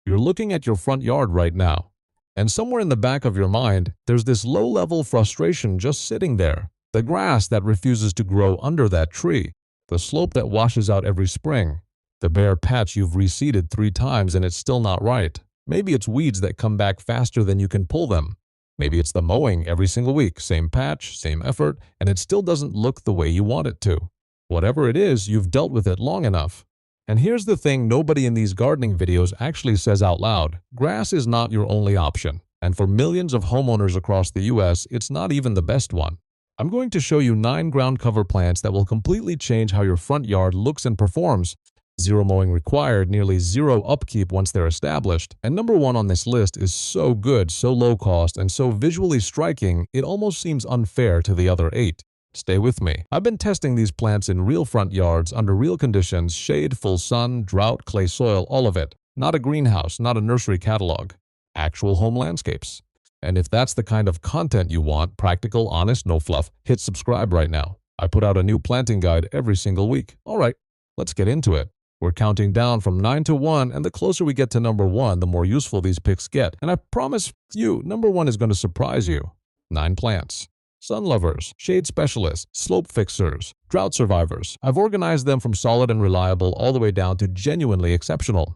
You're looking at your front yard right now, and somewhere in the back of your mind, there's this low-level frustration just sitting there. The grass that refuses to grow under that tree, the slope that washes out every spring, the bare patch you've reseeded 3 times and it's still not right. Maybe it's weeds that come back faster than you can pull them. Maybe it's the mowing every single week, same patch, same effort, and it still doesn't look the way you want it to. Whatever it is, you've dealt with it long enough. And here's the thing nobody in these gardening videos actually says out loud. Grass is not your only option. And for millions of homeowners across the US, it's not even the best one. I'm going to show you 9 ground cover plants that will completely change how your front yard looks and performs. 0 mowing required, nearly 0 upkeep once they're established. And number 1 on this list is so good, so low cost, and so visually striking, it almost seems unfair to the other 8. Stay with me. I've been testing these plants in real front yards under real conditions, shade, full sun, drought, clay soil, all of it. Not a greenhouse, not a nursery catalog. Actual home landscapes. And if that's the kind of content you want, practical, honest, no fluff, hit subscribe right now. I put out a new planting guide every single week. All right, let's get into it. We're counting down from 9 to 1, and the closer we get to number 1, the more useful these picks get. And I promise you, number 1 is going to surprise you. 9 plants. Sun lovers, shade specialists, slope fixers, drought survivors. I've organized them from solid and reliable all the way down to genuinely exceptional.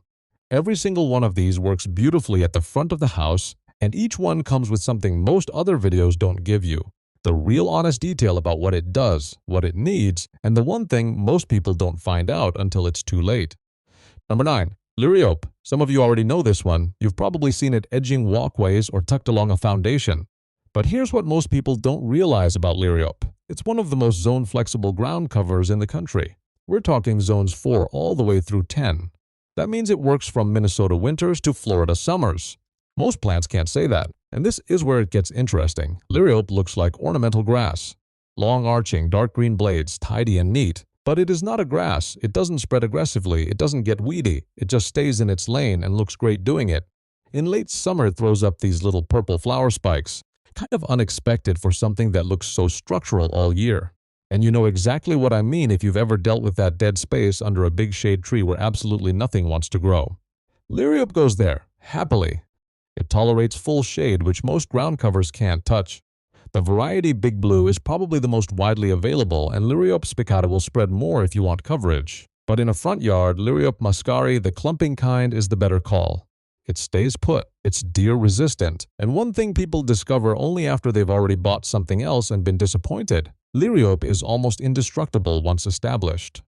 Every single one of these works beautifully at the front of the house, and each one comes with something most other videos don't give you. The real honest detail about what it does, what it needs, and the one thing most people don't find out until it's too late. Number 9. Liriope. Some of you already know this one. You've probably seen it edging walkways or tucked along a foundation. But here's what most people don't realize about Liriope. It's one of the most zone-flexible ground covers in the country. We're talking zones 4 all the way through 10. That means it works from Minnesota winters to Florida summers. Most plants can't say that, and this is where it gets interesting. Liriope looks like ornamental grass. Long arching, dark green blades, tidy and neat. But it is not a grass. It doesn't spread aggressively. It doesn't get weedy. It just stays in its lane and looks great doing it. In late summer, it throws up these little purple flower spikes. Kind of unexpected for something that looks so structural all year. And you know exactly what I mean if you've ever dealt with that dead space under a big shade tree where absolutely nothing wants to grow. Liriope goes there, happily. It tolerates full shade, which most ground covers can't touch. The variety Big Blue is probably the most widely available, and Liriope spicata will spread more if you want coverage. But in a front yard, Liriope muscari, the clumping kind, is the better call. It stays put, it's deer-resistant, and one thing people discover only after they've already bought something else and been disappointed. Liriope is almost indestructible once established.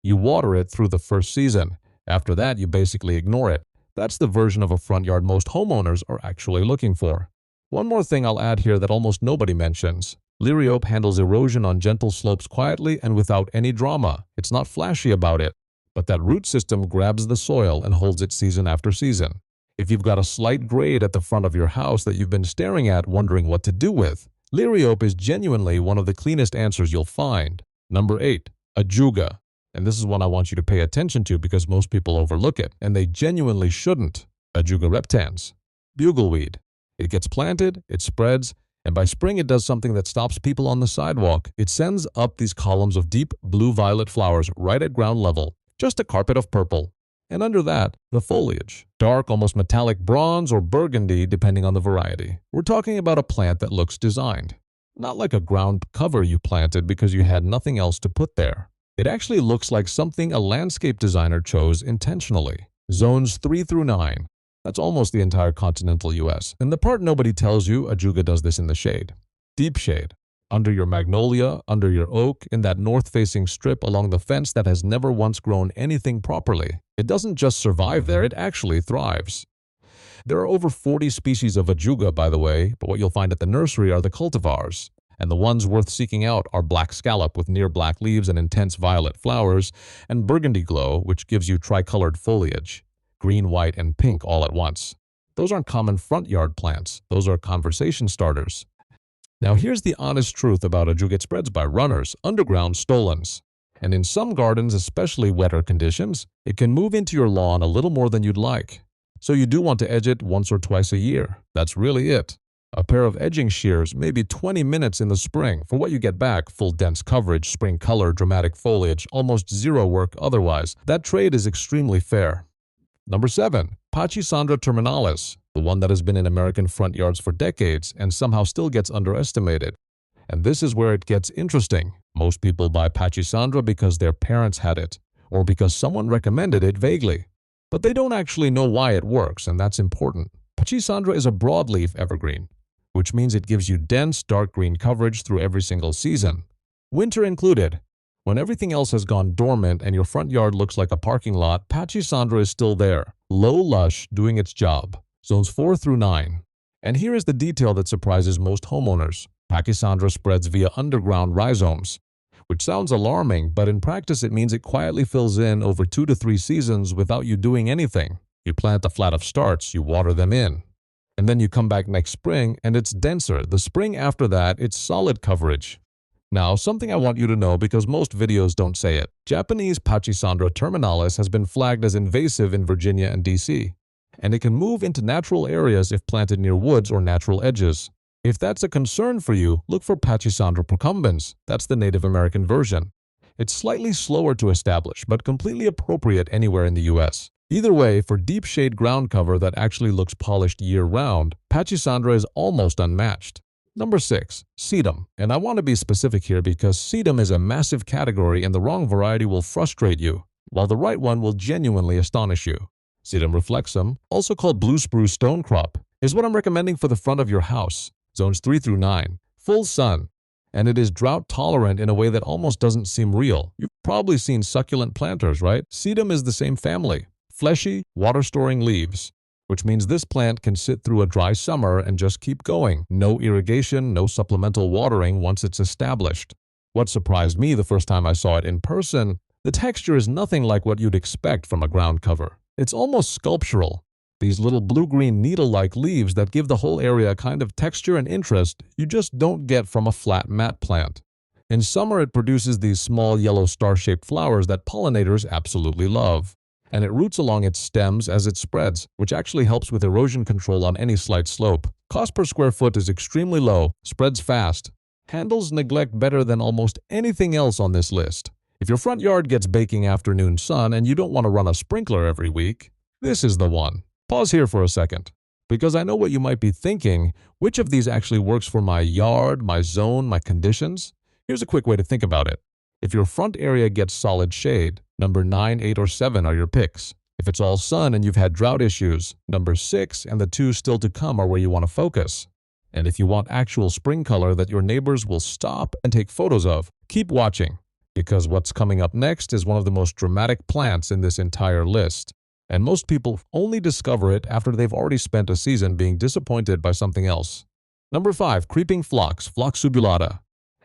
You water it through the first season. After that, you basically ignore it. That's the version of a front yard most homeowners are actually looking for. One more thing I'll add here that almost nobody mentions. Liriope handles erosion on gentle slopes quietly and without any drama. It's not flashy about it, but that root system grabs the soil and holds it season after season. If you've got a slight grade at the front of your house that you've been staring at wondering what to do with, Liriope is genuinely one of the cleanest answers you'll find. Number 8. Ajuga. And this is one I want you to pay attention to because most people overlook it, and they genuinely shouldn't. Ajuga reptans. Bugleweed. It gets planted, it spreads, and by spring it does something that stops people on the sidewalk. It sends up these columns of deep blue-violet flowers right at ground level, just a carpet of purple. And under that, the foliage. Dark, almost metallic bronze or burgundy depending on the variety. We're talking about a plant that looks designed. Not like a ground cover you planted because you had nothing else to put there. It actually looks like something a landscape designer chose intentionally. Zones 3 through 9. That's almost the entire continental US. And the part nobody tells you, Ajuga does this in the shade. Deep shade. Under your magnolia, under your oak, in that north-facing strip along the fence that has never once grown anything properly. It doesn't just survive there, it actually thrives. There are over 40 species of Ajuga, by the way, but what you'll find at the nursery are the cultivars. And the ones worth seeking out are black scallop with near black leaves and intense violet flowers, and burgundy glow, which gives you tricolored foliage. Green, white, and pink all at once. Those aren't common front yard plants, those are conversation starters. Now here's the honest truth about Ajuga. It spreads by runners, underground stolons. And in some gardens, especially wetter conditions, it can move into your lawn a little more than you'd like. So you do want to edge it once or twice a year. That's really it. A pair of edging shears, maybe 20 minutes in the spring. For what you get back, full dense coverage, spring color, dramatic foliage, almost zero work otherwise. That trade is extremely fair. Number 7. Pachysandra terminalis, the one that has been in American front yards for decades and somehow still gets underestimated. And this is where it gets interesting. Most people buy Pachysandra because their parents had it, or because someone recommended it vaguely. But they don't actually know why it works, and that's important. Pachysandra is a broadleaf evergreen, which means it gives you dense, dark green coverage through every single season, winter included. When everything else has gone dormant and your front yard looks like a parking lot, Pachysandra is still there, low lush, doing its job. Zones 4 through 9. And here is the detail that surprises most homeowners. Pachysandra spreads via underground rhizomes, which sounds alarming, but in practice it means it quietly fills in over 2 to 3 seasons without you doing anything. You plant the flat of starts, you water them in, and then you come back next spring and it's denser. The spring after that, it's solid coverage. Now, something I want you to know because most videos don't say it. Japanese Pachysandra terminalis has been flagged as invasive in Virginia and DC, and it can move into natural areas if planted near woods or natural edges. If that's a concern for you, look for Pachysandra procumbens. That's the Native American version. It's slightly slower to establish, but completely appropriate anywhere in the US. Either way, for deep shade ground cover that actually looks polished year-round, Pachysandra is almost unmatched. Number 6. Sedum. And I want to be specific here because sedum is a massive category and the wrong variety will frustrate you, while the right one will genuinely astonish you. Sedum reflexum, also called blue spruce stonecrop, is what I'm recommending for the front of your house. Zones 3 through 9. Full sun. And it is drought tolerant in a way that almost doesn't seem real. You've probably seen succulent planters, right? Sedum is the same family. Fleshy, water-storing leaves, which means this plant can sit through a dry summer and just keep going. No irrigation, no supplemental watering once it's established. What surprised me the first time I saw it in person, the texture is nothing like what you'd expect from a ground cover. It's almost sculptural. These little blue-green needle-like leaves that give the whole area a kind of texture and interest you just don't get from a flat mat plant. In summer, it produces these small yellow star-shaped flowers that pollinators absolutely love. And it roots along its stems as it spreads, which actually helps with erosion control on any slight slope. Cost per square foot is extremely low, spreads fast, handles neglect better than almost anything else on this list. If your front yard gets baking afternoon sun and you don't want to run a sprinkler every week, this is the one. Pause here for a second, because I know what you might be thinking. Which of these actually works for my yard, my zone, my conditions? Here's a quick way to think about it. If your front area gets solid shade, number 9, 8, or 7 are your picks. If it's all sun and you've had drought issues, number 6 and the 2 still to come are where you want to focus. And if you want actual spring color that your neighbors will stop and take photos of, keep watching, because what's coming up next is one of the most dramatic plants in this entire list. And most people only discover it after they've already spent a season being disappointed by something else. Number 5. Creeping phlox, Phlox subulata.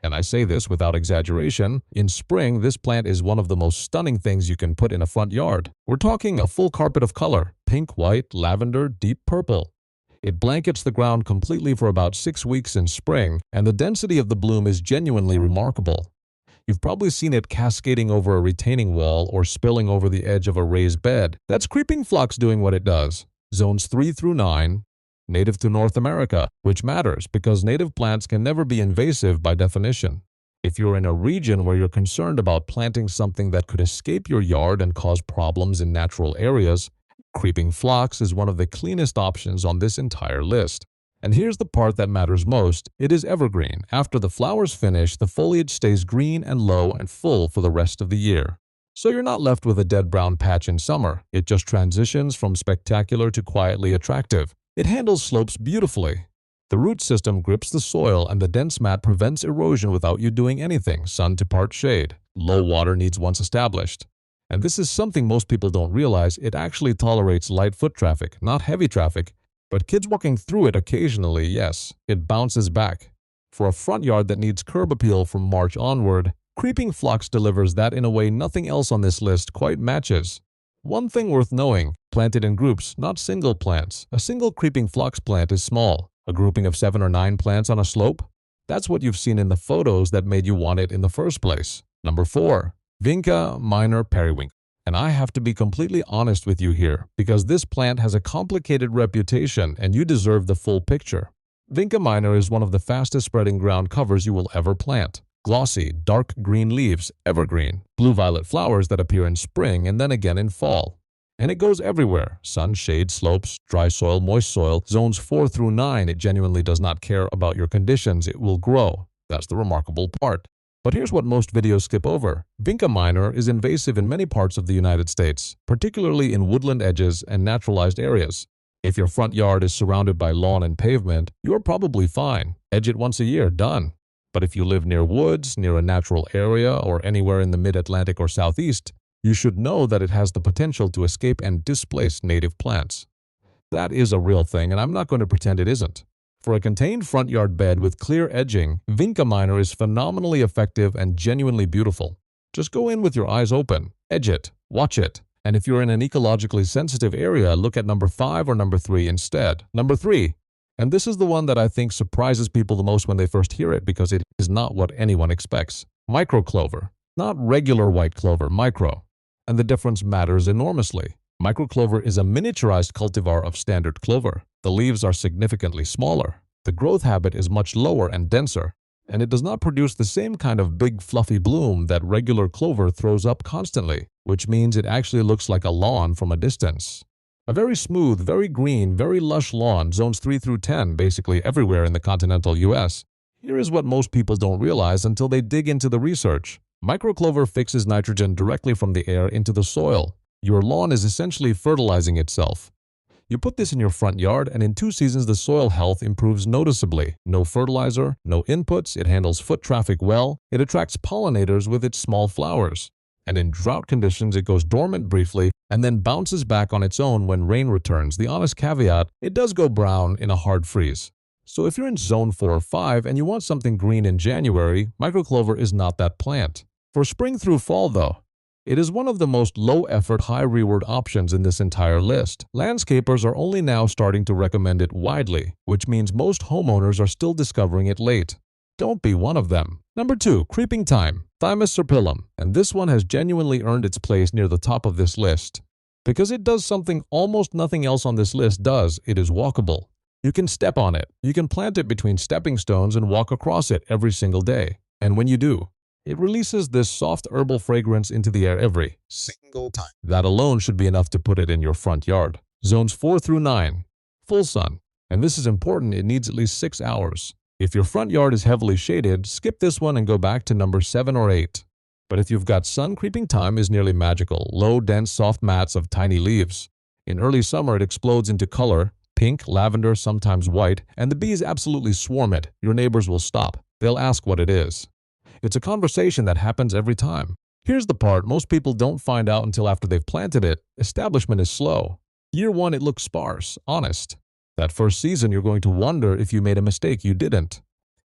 And I say this without exaggeration. In spring, this plant is one of the most stunning things you can put in a front yard. We're talking a full carpet of color, pink, white, lavender, deep purple. It blankets the ground completely for about 6 weeks in spring, and the density of the bloom is genuinely remarkable. You've probably seen it cascading over a retaining wall or spilling over the edge of a raised bed. That's creeping phlox doing what it does. Zones 3 through 9, native to North America, which matters because native plants can never be invasive by definition. If you're in a region where you're concerned about planting something that could escape your yard and cause problems in natural areas, creeping phlox is one of the cleanest options on this entire list. And here's the part that matters most. It is evergreen. After the flowers finish, the foliage stays green and low and full for the rest of the year. So you're not left with a dead brown patch in summer. It just transitions from spectacular to quietly attractive. It handles slopes beautifully. The root system grips the soil and the dense mat prevents erosion without you doing anything, sun to part shade. Low water needs once established. And this is something most people don't realize. It actually tolerates light foot traffic, not heavy traffic. But kids walking through it occasionally, yes, it bounces back. For a front yard that needs curb appeal from March onward, creeping phlox delivers that in a way nothing else on this list quite matches. One thing worth knowing, planted in groups, not single plants. A single creeping phlox plant is small. A grouping of 7 or 9 plants on a slope? That's what you've seen in the photos that made you want it in the first place. Number 4. Vinca minor periwinkle. And I have to be completely honest with you here, because this plant has a complicated reputation and you deserve the full picture. Vinca minor is one of the fastest spreading ground covers you will ever plant. Glossy, dark green leaves, evergreen, blue-violet flowers that appear in spring and then again in fall. And it goes everywhere. Sun, shade, slopes, dry soil, moist soil, zones 4 through 9. It genuinely does not care about your conditions. It will grow. That's the remarkable part. But here's what most videos skip over. Vinca minor is invasive in many parts of the United States, particularly in woodland edges and naturalized areas. If your front yard is surrounded by lawn and pavement, you're probably fine. Edge it once a year, done. But if you live near woods, near a natural area, or anywhere in the mid-Atlantic or southeast, you should know that it has the potential to escape and displace native plants. That is a real thing, and I'm not going to pretend it isn't. For a contained front yard bed with clear edging, Vinca minor is phenomenally effective and genuinely beautiful. Just go in with your eyes open, edge it, watch it, and if you're in an ecologically sensitive area, look at number 5 or number 3 instead. Number 3, and this is the one that I think surprises people the most when they first hear it because it is not what anyone expects. Micro clover, not regular white clover, micro. And the difference matters enormously. Microclover is a miniaturized cultivar of standard clover. The leaves are significantly smaller. The growth habit is much lower and denser, and it does not produce the same kind of big fluffy bloom that regular clover throws up constantly, which means it actually looks like a lawn from a distance. A very smooth, very green, very lush lawn, zones 3 through 10, basically everywhere in the continental US. Here is what most people don't realize until they dig into the research. Microclover fixes nitrogen directly from the air into the soil. Your lawn is essentially fertilizing itself. You put this in your front yard, and in 2 seasons the soil health improves noticeably. No fertilizer, no inputs, it handles foot traffic well, it attracts pollinators with its small flowers. And in drought conditions it goes dormant briefly and then bounces back on its own when rain returns. The honest caveat, it does go brown in a hard freeze. So if you're in zone 4 or 5 and you want something green in January, microclover is not that plant. For spring through fall though, it is one of the most low-effort, high-reward options in this entire list. Landscapers are only now starting to recommend it widely, which means most homeowners are still discovering it late. Don't be one of them. Number 2, creeping thyme, Thyme serpulum, and this one has genuinely earned its place near the top of this list. Because it does something almost nothing else on this list does, it is walkable. You can step on it. You can plant it between stepping stones and walk across it every single day. And when you do, it releases this soft herbal fragrance into the air every single time. That alone should be enough to put it in your front yard. Zones 4 through 9, full sun. And this is important, it needs at least 6 hours. If your front yard is heavily shaded, skip this one and go back to number 7 or 8. But if you've got sun, creeping thyme is nearly magical. Low, dense, soft mats of tiny leaves. In early summer, it explodes into color, pink, lavender, sometimes white, and the bees absolutely swarm it. Your neighbors will stop. They'll ask what it is. It's a conversation that happens every time. Here's the part most people don't find out until after they've planted it. Establishment is slow. Year 1, it looks sparse, honest. That first season, you're going to wonder if you made a mistake you didn't.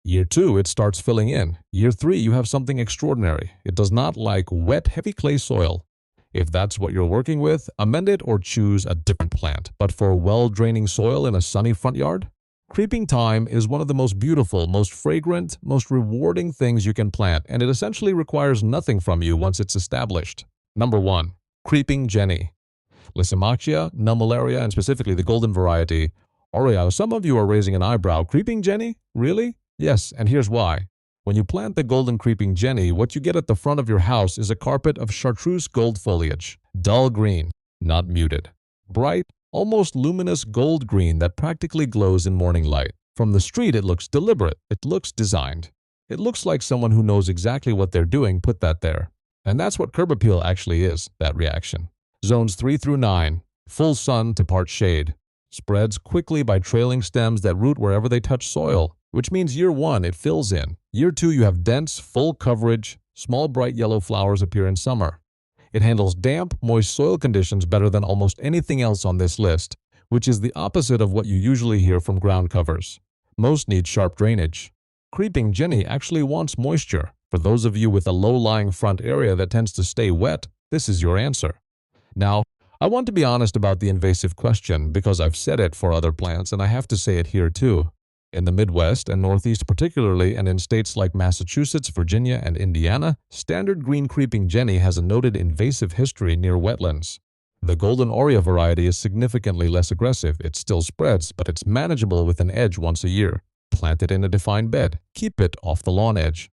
Year 2, it starts filling in. Year 3, you have something extraordinary. It does not like wet, heavy clay soil. If that's what you're working with, amend it or choose a different plant. But for well-draining soil in a sunny front yard, creeping thyme is one of the most beautiful, most fragrant, most rewarding things you can plant, and it essentially requires nothing from you once it's established. Number 1, creeping jenny. Lysimachia, nummularia, and specifically the golden variety. Oreo, some of you are raising an eyebrow. Creeping jenny? Really? Yes, and here's why. When you plant the golden creeping jenny, what you get at the front of your house is a carpet of chartreuse gold foliage. Dull green, not muted. Bright, almost luminous gold green that practically glows in morning light. From the street, it looks deliberate. It looks designed. It looks like someone who knows exactly what they're doing put that there. And that's what curb appeal actually is, that reaction. Zones 3 through 9, full sun to part shade. Spreads quickly by trailing stems that root wherever they touch soil, which means year 1, it fills in. Year 2, you have dense, full coverage. Small bright yellow flowers appear in summer. It handles damp, moist soil conditions better than almost anything else on this list, which is the opposite of what you usually hear from ground covers. Most need sharp drainage. Creeping jenny actually wants moisture. For those of you with a low-lying front area that tends to stay wet, this is your answer. Now, I want to be honest about the invasive question because I've said it for other plants and I have to say it here too. In the Midwest and Northeast particularly, and in states like Massachusetts, Virginia, and Indiana, standard green creeping jenny has a noted invasive history near wetlands. The golden Oreo variety is significantly less aggressive. It still spreads, but it's manageable with an edge once a year. Plant it in a defined bed. Keep it off the lawn edge.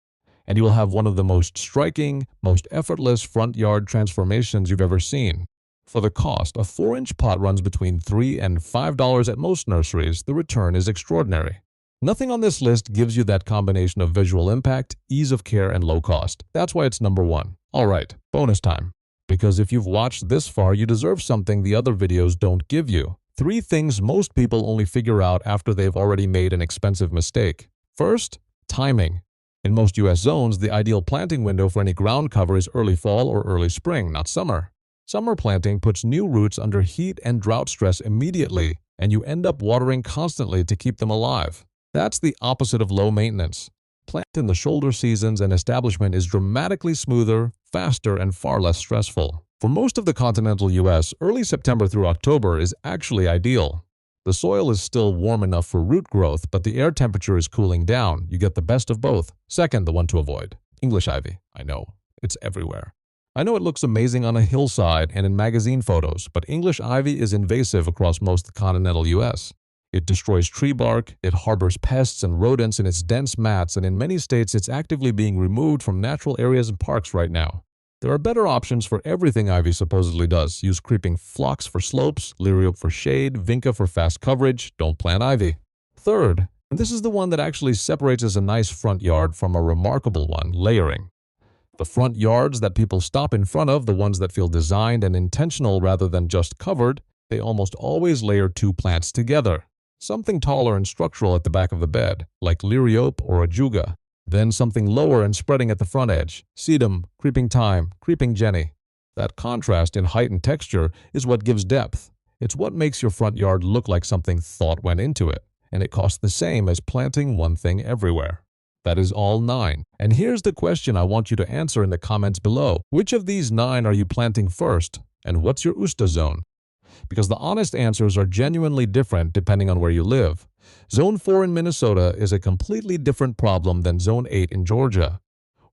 And you will have one of the most striking, most effortless front yard transformations you've ever seen. For the cost, a 4-inch pot runs between $3 and $5 at most nurseries. The return is extraordinary. Nothing on this list gives you that combination of visual impact, ease of care, and low cost. That's why it's number 1. Alright, bonus time. Because if you've watched this far, you deserve something the other videos don't give you. 3 things most people only figure out after they've already made an expensive mistake. First, timing. In most US zones, the ideal planting window for any ground cover is early fall or early spring, not summer. Summer planting puts new roots under heat and drought stress immediately, and you end up watering constantly to keep them alive. That's the opposite of low maintenance. Plant in the shoulder seasons and establishment is dramatically smoother, faster, and far less stressful. For most of the continental US, early September through October is actually ideal. The soil is still warm enough for root growth, but the air temperature is cooling down. You get the best of both. Second, the one to avoid. English ivy. I know. It's everywhere. I know it looks amazing on a hillside and in magazine photos, but English ivy is invasive across most of the continental US. It destroys tree bark, it harbors pests and rodents in its dense mats, and in many states it's actively being removed from natural areas and parks right now. There are better options for everything ivy supposedly does. Use creeping phlox for slopes, liriope for shade, vinca for fast coverage. Don't plant ivy. Third, and this is the one that actually separates as a nice front yard from a remarkable one, layering. The front yards that people stop in front of, the ones that feel designed and intentional rather than just covered, they almost always layer 2 plants together. Something taller and structural at the back of the bed, like liriope or ajuga. Then something lower and spreading at the front edge, sedum, creeping thyme, creeping jenny. That contrast in height and texture is what gives depth. It's what makes your front yard look like something thought went into it, and it costs the same as planting one thing everywhere. That is all 9. And here's the question I want you to answer in the comments below. Which of these 9 are you planting first, and what's your USTA zone? Because the honest answers are genuinely different depending on where you live. Zone 4 in Minnesota is a completely different problem than Zone 8 in Georgia.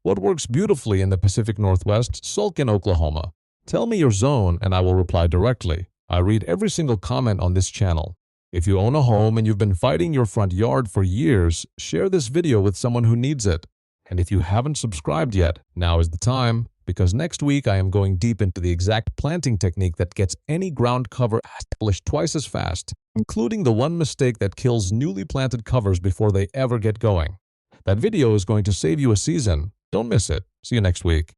What works beautifully in the Pacific Northwest, sulk in Oklahoma. Tell me your zone and I will reply directly. I read every single comment on this channel. If you own a home and you've been fighting your front yard for years, share this video with someone who needs it. And if you haven't subscribed yet, now is the time. Because next week I am going deep into the exact planting technique that gets any ground cover established twice as fast, including the one mistake that kills newly planted covers before they ever get going. That video is going to save you a season. Don't miss it. See you next week.